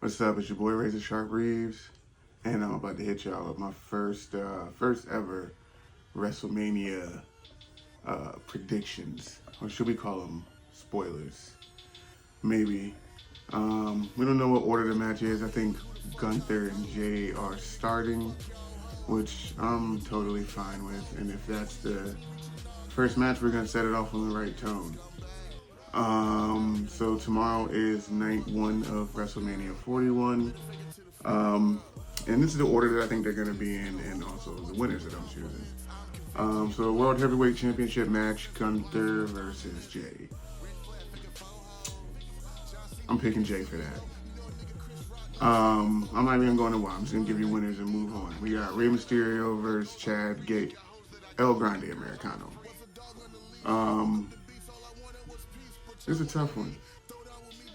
What's up? It's your boy Razor Sharp Reeves, and I'm about to hit y'all with my first ever WrestleMania predictions, or should we call them spoilers? Maybe. We don't know what order the match is. I think Gunther and Jade are starting, which I'm totally fine with. And if that's the first match, we're gonna set it off on the right tone. So tomorrow is night one of WrestleMania 41. And this is the order that I think they're going to be in, and also the winners that I'm choosing. So World Heavyweight Championship match, Gunther versus Jade. I'm picking Jade for that. I'm not even going to why. I'm just going to give you winners and move on. We got Rey Mysterio versus Chad Gate, El Grande Americano. It's a tough one.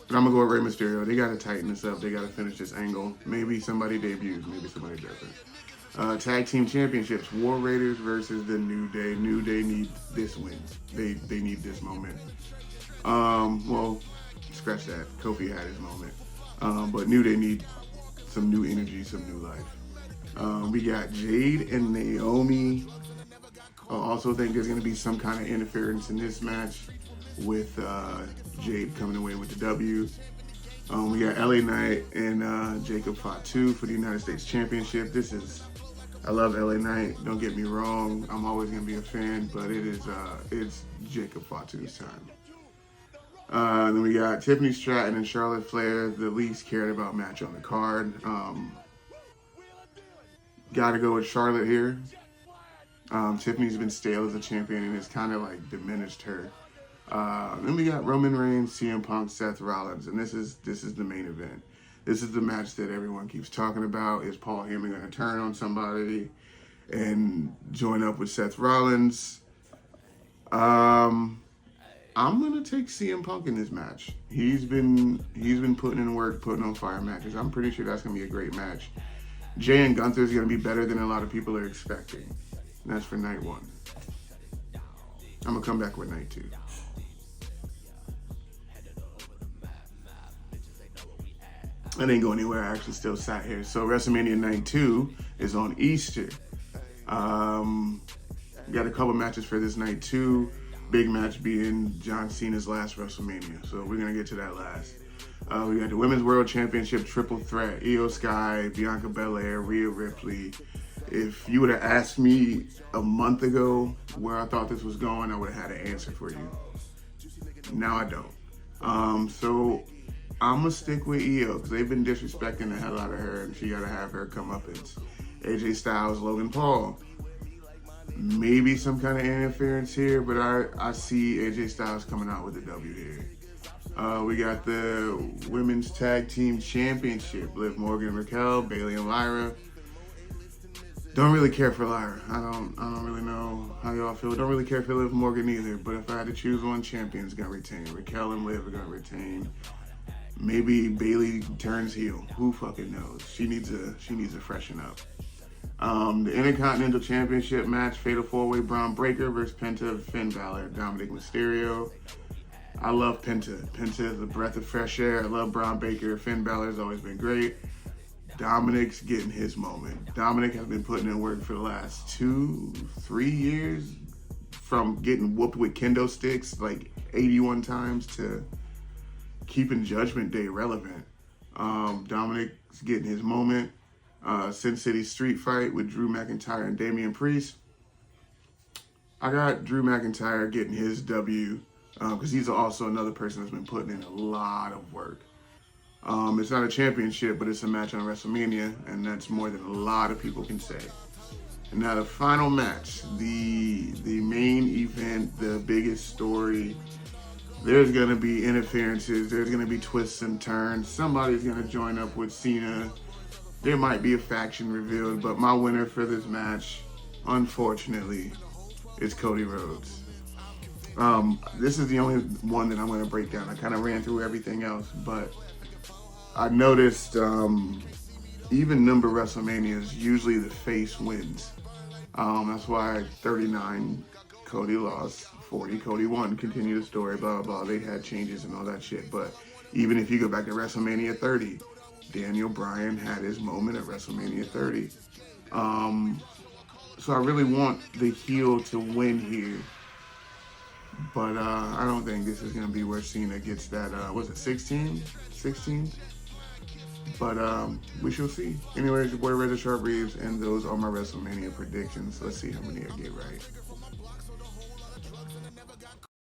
But I'm going to go with Rey Mysterio. They got to tighten this up. They got to finish this angle. Maybe somebody debuts. Maybe somebody doesn't. Tag Team Championships. War Raiders versus the New Day. New Day need this win. They need this moment. Well, scratch that. Kofi had his moment. But New Day need some new energy, some new life. We got Jade and Naomi. I also think there's going to be some kind of interference in this match with Jade coming away with the W. We got LA Knight and Jacob Fatu for the United States Championship. I love LA Knight, don't get me wrong. I'm always going to be a fan, but it's Jacob Fatu's time. Then we got Tiffany, Stratton, and Charlotte Flair, the least cared about match on the card. Got to go with Charlotte here. Tiffany's been stale as a champion, and it's kind of like diminished her. Then we got Roman Reigns, CM Punk, Seth Rollins, and this is the main event. This is the match that everyone keeps talking about. Is Paul Heyman going to turn on somebody and join up with Seth Rollins? I'm going to take CM Punk in this match. He's been putting in work, putting on fire matches. I'm pretty sure that's going to be a great match. Jay and Gunther is going to be better than a lot of people are expecting. And that's for night one. I'm going to come back with night two. I didn't go anywhere. I actually still sat here. So WrestleMania Night 2 is on Easter. Got a couple matches for this Night 2. Big match being John Cena's last WrestleMania. So we're going to get to that last. We got the Women's World Championship Triple Threat. Io Sky, Bianca Belair, Rhea Ripley. If you would have asked me a month ago where I thought this was going, I would have had an answer for you. Now I don't. So I'm going to stick with Io because they've been disrespecting the hell out of her, and she got to have her comeuppance. AJ Styles, Logan Paul. Maybe some kind of interference here, but I see AJ Styles coming out with the W here. We got the Women's Tag Team Championship. Liv Morgan, Raquel, Bayley, and Lyra. Don't really care for Lyra. I don't really know how y'all feel. Don't really care for Liv Morgan either, but if I had to choose one, champion's going to retain. Raquel and Liv are going to retain. Maybe Bayley turns heel. Who fucking knows? She needs to freshen up. The Intercontinental Championship match, Fatal 4-Way Braun Breaker versus Penta, Finn Balor, Dominic Mysterio. I love Penta. Penta is a breath of fresh air. I love Braun Breaker. Finn Balor's always been great. Dominic's getting his moment. Dominic has been putting in work for the last 2-3 years, from getting whooped with kendo sticks like 81 times to keeping Judgment Day relevant. Dominic's getting his moment. Sin City Street Fight with Drew McIntyre and Damian Priest. I got Drew McIntyre getting his W because he's also another person that's been putting in a lot of work. It's not a championship, but it's a match on WrestleMania, and that's more than a lot of people can say. And now the final match, the main event, the biggest story. There's going to be interferences. There's going to be twists and turns. Somebody's going to join up with Cena. There might be a faction revealed, but my winner for this match, unfortunately, is Cody Rhodes. This is the only one that I'm going to break down. I kind of ran through everything else, but I noticed even number WrestleManias, usually the face wins. That's why 39, Cody lost. 40, Cody won, continue the story, blah, blah, blah. They had changes and all that shit. But even if you go back to WrestleMania 30, Daniel Bryan had his moment at WrestleMania 30. So I really want the heel to win here. But I don't think this is going to be where Cena gets that, was it 16? 16? But we shall see. Anyways, your boy Reza Sharp Reeves, and those are my WrestleMania predictions. Let's see how many I get right.